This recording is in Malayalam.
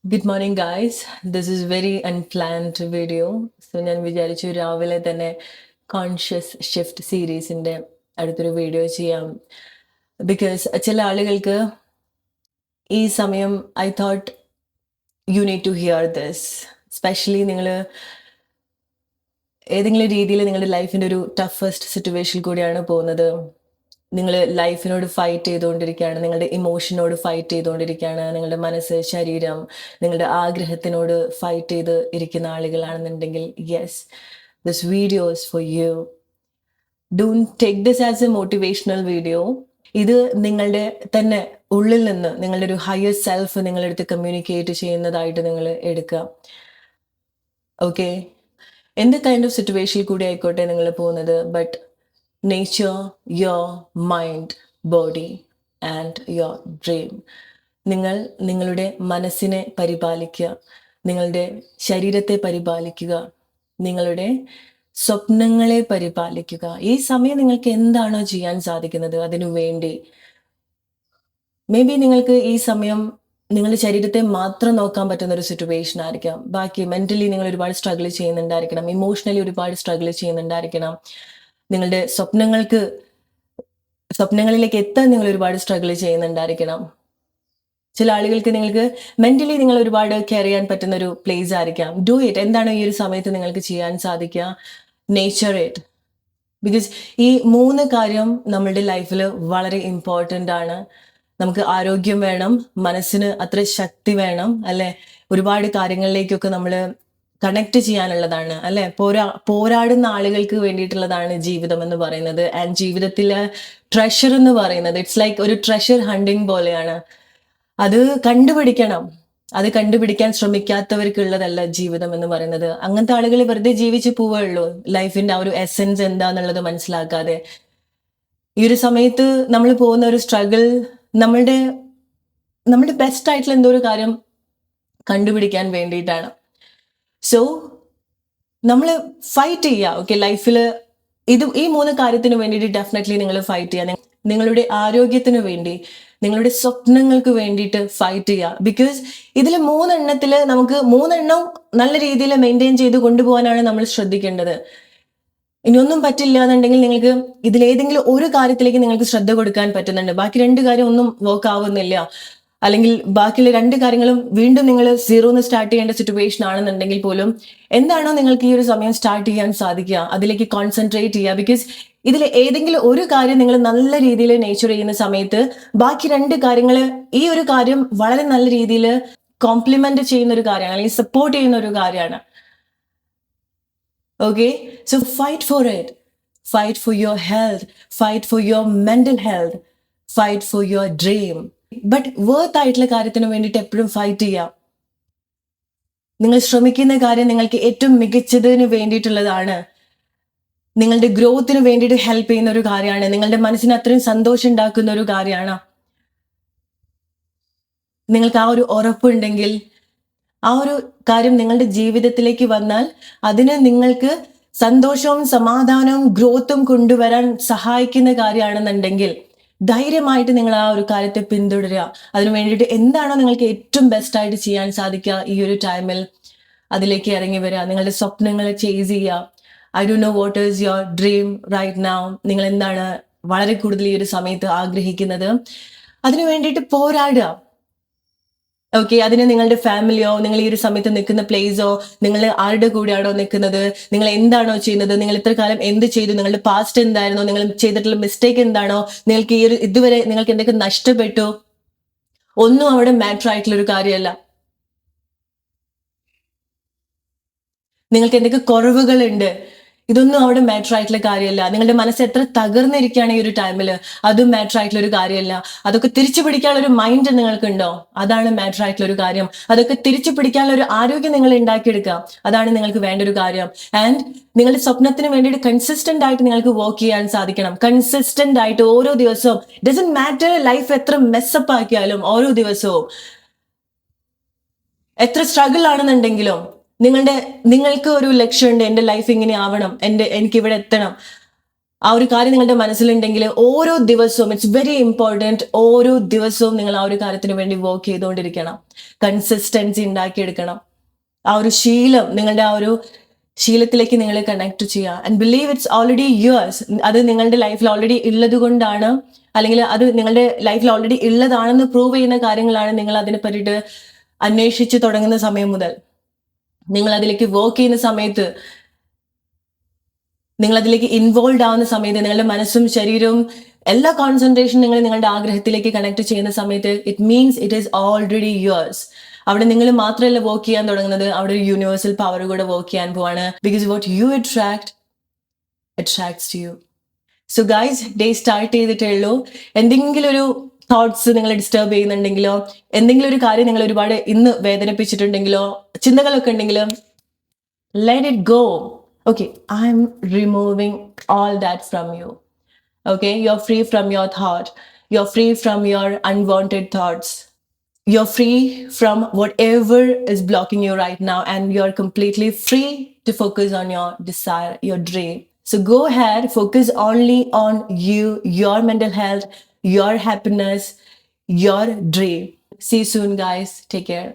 Good morning, guys. This is very unplanned video. So ഞാൻ വിചാരിച്ചു രാവിലെ തന്നെ കോൺഷ്യസ് ഷിഫ്റ്റ് സീരീസിന്റെ അടുത്തൊരു വീഡിയോ ചെയ്യാം. ബിക്കോസ് ചില ആളുകൾക്ക് ഈ സമയം I thought you need to hear this. Specially നിങ്ങൾ ഏതെങ്കിലും രീതിയിൽ നിങ്ങളുടെ ലൈഫിൻ്റെ ഒരു ടഫസ്റ്റ് സിറ്റുവേഷൻ കൂടിയാണ് പോകുന്നത്. നിങ്ങൾ ലൈഫിനോട് ഫൈറ്റ് ചെയ്തുകൊണ്ടിരിക്കുകയാണ്, നിങ്ങളുടെ ഇമോഷനോട് ഫൈറ്റ് ചെയ്തുകൊണ്ടിരിക്കുകയാണ്, നിങ്ങളുടെ മനസ്സ്, ശരീരം, നിങ്ങളുടെ ആഗ്രഹത്തിനോട് ഫൈറ്റ് ചെയ്ത് ഇരിക്കുന്ന ആളുകളാണെന്നുണ്ടെങ്കിൽ yes, this video is for you. Don't take this as a motivational video. ഇത് നിങ്ങളുടെ തന്നെ ഉള്ളിൽ നിന്ന് നിങ്ങളുടെ ഒരു ഹയർ സെൽഫ് നിങ്ങളുടെ അടുത്ത് കമ്മ്യൂണിക്കേറ്റ് ചെയ്യുന്നതായിട്ട് നിങ്ങൾ എടുക്കുക. ഓക്കെ, എന്ത് കൈൻഡ് ഓഫ് സിറ്റുവേഷനിൽ കൂടി ആയിക്കോട്ടെ നിങ്ങൾ പോകുന്നത്, but nature, your mind, body and your dream. നിങ്ങൾ നിങ്ങളുടെ മനസ്സിനെ പരിപാലിക്കുക, നിങ്ങളുടെ ശരീരത്തെ പരിപാലിക്കുക, നിങ്ങളുടെ സ്വപ്നങ്ങളെ പരിപാലിക്കുക. ഈ സമയം നിങ്ങൾക്ക് എന്താണോ ചെയ്യാൻ സാധിക്കുന്നത് അതിനു വേണ്ടി. മേ ബി നിങ്ങൾക്ക് ഈ സമയം നിങ്ങളുടെ ശരീരത്തെ മാത്രം നോക്കാൻ പറ്റുന്ന ഒരു സിറ്റുവേഷൻ ആയിരിക്കാം. ബാക്കി മെന്റലി നിങ്ങൾ ഒരുപാട് സ്ട്രഗിൾ ചെയ്യുന്നുണ്ടായിരിക്കണം, ഇമോഷണലി ഒരുപാട് സ്ട്രഗിൾ ചെയ്യുന്നുണ്ടായിരിക്കണം. നിങ്ങളുടെ സ്വപ്നങ്ങളിലേക്ക് എത്താൻ നിങ്ങൾ ഒരുപാട് സ്ട്രഗിൾ ചെയ്യുന്നുണ്ടായിരിക്കണം. ചില ആളുകൾക്ക് നിങ്ങൾക്ക് മെന്റലി നിങ്ങൾ ഒരുപാട് കെയർ ചെയ്യാൻ പറ്റുന്ന ഒരു പ്ലേസ് ആയിരിക്കാം. Do it. എന്താണ് ഈ ഒരു സമയത്ത് നിങ്ങൾക്ക് ചെയ്യാൻ സാധിക്കുക? Nature it. ബിക്കോസ് ഈ 3 കാര്യം നമ്മളുടെ ലൈഫിൽ വളരെ ഇമ്പോർട്ടൻ്റ് ആണ്. നമുക്ക് ആരോഗ്യം വേണം, മനസ്സിന് അത്ര ശക്തി വേണം, അല്ലെ? ഒരുപാട് കാര്യങ്ങളിലേക്കൊക്കെ നമ്മൾ കണക്ട് ചെയ്യാനുള്ളതാണ്, അല്ലെ? പോരാടുന്ന ആളുകൾക്ക് വേണ്ടിയിട്ടുള്ളതാണ് ജീവിതം എന്ന് പറയുന്നത്. ആൻഡ് ജീവിതത്തിലെ ട്രഷർ എന്ന് പറയുന്നത് ഇറ്റ്സ് ലൈക്ക് ഒരു ട്രഷർ ഹണ്ടിങ് പോലെയാണ്. അത് കണ്ടുപിടിക്കണം. അത് കണ്ടുപിടിക്കാൻ ശ്രമിക്കാത്തവർക്കുള്ളതല്ല ജീവിതം എന്ന് പറയുന്നത്. അങ്ങനത്തെ ആളുകൾ വെറുതെ ജീവിച്ച് പോവുകയുള്ളൂ, ലൈഫിന്റെ ആ ഒരു എസെൻസ് എന്താന്നുള്ളത് മനസ്സിലാക്കാതെ. ഈ ഒരു സമയത്ത് നമ്മൾ പോകുന്ന ഒരു സ്ട്രഗിൾ നമ്മളുടെ ബെസ്റ്റ് ആയിട്ടുള്ള എന്തോ ഒരു കാര്യം കണ്ടുപിടിക്കാൻ വേണ്ടിയിട്ടാണ്. സോ നമ്മൾ ഫൈറ്റ് ചെയ്യുക. ഓക്കെ, ലൈഫിൽ ഈ 3 കാര്യത്തിന് വേണ്ടിയിട്ട് ഡെഫിനറ്റ്ലി നിങ്ങൾ ഫൈറ്റ് ചെയ്യുക. നിങ്ങളുടെ ആരോഗ്യത്തിന് വേണ്ടി, നിങ്ങളുടെ സ്വപ്നങ്ങൾക്ക് വേണ്ടിയിട്ട് ഫൈറ്റ് ചെയ്യുക. ബിക്കോസ് ഇതിൽ 3 എണ്ണത്തിൽ നമുക്ക് 3 എണ്ണം നല്ല രീതിയിൽ മെയിൻറ്റെയിൻ ചെയ്ത് കൊണ്ടുപോകാനാണ് നമ്മൾ ശ്രദ്ധിക്കേണ്ടത്. ഇനിയൊന്നും പറ്റില്ല എന്നുണ്ടെങ്കിൽ നിങ്ങൾക്ക് ഇതിലേതെങ്കിലും ഒരു കാര്യത്തിലേക്ക് നിങ്ങൾക്ക് ശ്രദ്ധ കൊടുക്കാൻ പറ്റുന്നുണ്ട്, ബാക്കി 2 കാര്യം ഒന്നും വർക്ക് ആവുന്നില്ല, അല്ലെങ്കിൽ ബാക്കിയുള്ള 2 കാര്യങ്ങളും വീണ്ടും നിങ്ങൾ സീറോന്ന് സ്റ്റാർട്ട് ചെയ്യേണ്ട സിറ്റുവേഷൻ ആണെന്നുണ്ടെങ്കിൽ പോലും എന്താണോ നിങ്ങൾക്ക് ഈ ഒരു സമയം സ്റ്റാർട്ട് ചെയ്യാൻ സാധിക്കുക അതിലേക്ക് കോൺസെൻട്രേറ്റ് ചെയ്യുക. ബിക്കോസ് ഇതിൽ ഏതെങ്കിലും ഒരു കാര്യം നിങ്ങൾ നല്ല രീതിയിൽ നേച്ചർ ചെയ്യുന്ന സമയത്ത് ബാക്കി 2 കാര്യങ്ങൾ ഈ ഒരു കാര്യം വളരെ നല്ല രീതിയിൽ കോംപ്ലിമെന്റ് ചെയ്യുന്ന ഒരു കാര്യമാണ്, അല്ലെങ്കിൽ സപ്പോർട്ട് ചെയ്യുന്ന ഒരു കാര്യമാണ്. Okay, so fight for it. Fight for your health. Fight for your mental health. Fight for your dream. But worth ആയിട്ടുള്ള കാര്യത്തിന് വേണ്ടിയിട്ട് എപ്പോഴും ഫൈറ്റ് ചെയ്യാം. നിങ്ങൾ ശ്രമിക്കുന്ന കാര്യം നിങ്ങൾക്ക് ഏറ്റവും മികച്ചതിന് വേണ്ടിയിട്ടുള്ളതാണ്, നിങ്ങളുടെ ഗ്രോത്തിന് വേണ്ടിയിട്ട് ഹെൽപ്പ് ചെയ്യുന്ന ഒരു കാര്യമാണ്, നിങ്ങളുടെ മനസ്സിന് അത്രയും സന്തോഷം ഉണ്ടാക്കുന്ന ഒരു കാര്യമാണ്. നിങ്ങൾക്ക് ആ ഒരു ഉറപ്പുണ്ടെങ്കിൽ ആ ഒരു കാര്യം നിങ്ങളുടെ ജീവിതത്തിലേക്ക് വന്നാൽ അതിന് നിങ്ങൾക്ക് സന്തോഷവും സമാധാനവും ഗ്രോത്തും കൊണ്ടുവരാൻ സഹായിക്കുന്ന കാര്യമാണെന്നുണ്ടെങ്കിൽ ധൈര്യമായിട്ട് നിങ്ങൾ ആ ഒരു കാര്യത്തെ പിന്തുടരുക. അതിനു വേണ്ടിയിട്ട് എന്താണോ നിങ്ങൾക്ക് ഏറ്റവും ബെസ്റ്റ് ആയിട്ട് ചെയ്യാൻ സാധിക്കുക ഈ ഒരു ടൈമിൽ അതിലേക്ക് ഇറങ്ങി വരിക, നിങ്ങളുടെ സ്വപ്നങ്ങളെ ചേസ് ചെയ്യുക. I don't know what is your dream right now. നിങ്ങൾ എന്താണ് വളരെ കൂടുതൽ ഈ ഒരു സമയത്ത് ആഗ്രഹിക്കുന്നത്, അതിനു വേണ്ടിയിട്ട് പോരാടുക. ഓക്കെ, അതിന് നിങ്ങളുടെ ഫാമിലിയോ, നിങ്ങൾ ഈ ഒരു സമയത്ത് നിൽക്കുന്ന പ്ലേസോ, നിങ്ങൾ ആരുടെ കൂടെയാണോ നിൽക്കുന്നത്, നിങ്ങൾ എന്താണോ ചെയ്യുന്നത്, നിങ്ങൾ ഇത്ര കാലം എന്ത് ചെയ്തു, നിങ്ങളുടെ പാസ്റ്റ് എന്തായിരുന്നു, നിങ്ങൾ ചെയ്തിട്ടുള്ള മിസ്റ്റേക്ക് എന്താണോ, നിങ്ങൾക്ക് ഇതുവരെ നിങ്ങൾക്ക് എന്തൊക്കെ നഷ്ടപ്പെട്ടു, ഒന്നും അവിടെ മാറ്റർ ആയിട്ടുള്ള ഒരു കാര്യമല്ല. നിങ്ങൾക്ക് എന്തൊക്കെ കുറവുകളുണ്ട്, ഇതൊന്നും അവിടെ മാറ്റർ ആയിട്ടുള്ള കാര്യമല്ല. നിങ്ങളുടെ മനസ്സ് എത്ര തകർന്നിരിക്കുകയാണ് ഈ ഒരു ടൈമിൽ, അതും മാറ്റർ ആയിട്ടുള്ള ഒരു കാര്യമല്ല. അതൊക്കെ തിരിച്ചു പിടിക്കാനുള്ള ഒരു മൈൻഡ് നിങ്ങൾക്കുണ്ടോ, അതാണ് മാറ്റർ ആയിട്ടുള്ള ഒരു കാര്യം. അതൊക്കെ തിരിച്ചു പിടിക്കാനുള്ള ഒരു ആരോഗ്യം നിങ്ങൾ ഉണ്ടാക്കിയെടുക്കുക, അതാണ് നിങ്ങൾക്ക് വേണ്ട ഒരു കാര്യം. ആൻഡ് നിങ്ങളുടെ സ്വപ്നത്തിന് വേണ്ടിയിട്ട് കൺസിസ്റ്റന്റ് ആയിട്ട് നിങ്ങൾക്ക് വർക്ക് ചെയ്യാൻ സാധിക്കണം. കൺസിസ്റ്റന്റ് ആയിട്ട് ഓരോ ദിവസവും, ഡസന്റ് മാറ്റർ ലൈഫ് എത്ര മെസ്സപ്പ് ആക്കിയാലും, ഓരോ ദിവസവും എത്ര സ്ട്രഗിൾ ആണെന്നുണ്ടെങ്കിലും നിങ്ങൾക്ക് ഒരു ലക്ഷ്യമുണ്ട്, എൻ്റെ ലൈഫ് ഇങ്ങനെ ആവണം, എനിക്ക് ഇവിടെ എത്തണം. ആ ഒരു കാര്യം നിങ്ങളുടെ മനസ്സിലുണ്ടെങ്കിൽ ഓരോ ദിവസവും ഇറ്റ്സ് വെരി ഇമ്പോർട്ടൻറ്റ്, ഓരോ ദിവസവും നിങ്ങൾ ആ ഒരു കാര്യത്തിന് വേണ്ടി വർക്ക് ചെയ്തുകൊണ്ടിരിക്കണം. കൺസിസ്റ്റൻസി ഉണ്ടാക്കിയെടുക്കണം. ആ ഒരു ശീലം, നിങ്ങളുടെ ആ ഒരു ശീലത്തിലേക്ക് നിങ്ങൾ കണക്ട് ചെയ്യുക. And believe it's already yours. അത് നിങ്ങളുടെ ലൈഫിൽ ഓൾറെഡി ഉള്ളത് കൊണ്ടാണ്, അല്ലെങ്കിൽ അത് നിങ്ങളുടെ ലൈഫിൽ ഓൾറെഡി ഉള്ളതാണെന്ന് പ്രൂവ് ചെയ്യുന്ന കാര്യങ്ങളാണ് നിങ്ങൾ അതിനെ പറ്റിയിട്ട് അന്വേഷിച്ച് തുടങ്ങുന്ന സമയം മുതൽ. നിങ്ങൾ അതിലേക്ക് വർക്ക് ചെയ്യുന്ന സമയത്ത്, നിങ്ങൾ അതിലേക്ക് ഇൻവോൾവ് ആവുന്ന സമയത്ത്, നിങ്ങളുടെ മനസ്സും ശരീരവും എല്ലാ കോൺസെൻട്രേഷൻ നിങ്ങൾ നിങ്ങളുടെ ആഗ്രഹത്തിലേക്ക് കണക്ട് ചെയ്യുന്ന സമയത്ത് it means it is already yours. അവിടെ നിങ്ങൾ മാത്രമല്ല വർക്ക് ചെയ്യാൻ തുടങ്ങുന്നത്, അവിടെ ഒരു യൂണിവേഴ്സൽ പവർ കൂടെ വർക്ക് ചെയ്യാൻ പോവാണ്. Because what you attracts to you. So guys, day start ചെയ്തിട്ടേ ഉള്ളൂ. എന്തെങ്കിലും ഒരു തോട്ട്സ് നിങ്ങളെ ഡിസ്റ്റർബ് ചെയ്യുന്നുണ്ടെങ്കിലോ, എന്തെങ്കിലും ഒരു കാര്യം നിങ്ങൾ ഒരുപാട് ഇന്ന് വേദനിപ്പിച്ചിട്ടുണ്ടെങ്കിലോ, ചിന്തകളൊക്കെ ഉണ്ടെങ്കിലോ, let it go. Okay, I'm removing all that from you. Okay, you're free from your thought. You're free from your unwanted thoughts. You're free from whatever is blocking you right now, and you're completely free to focus on your desire, your dream. So go ahead, focus only on you, your mental health, your happiness, your dream. See you soon, guys. Take care.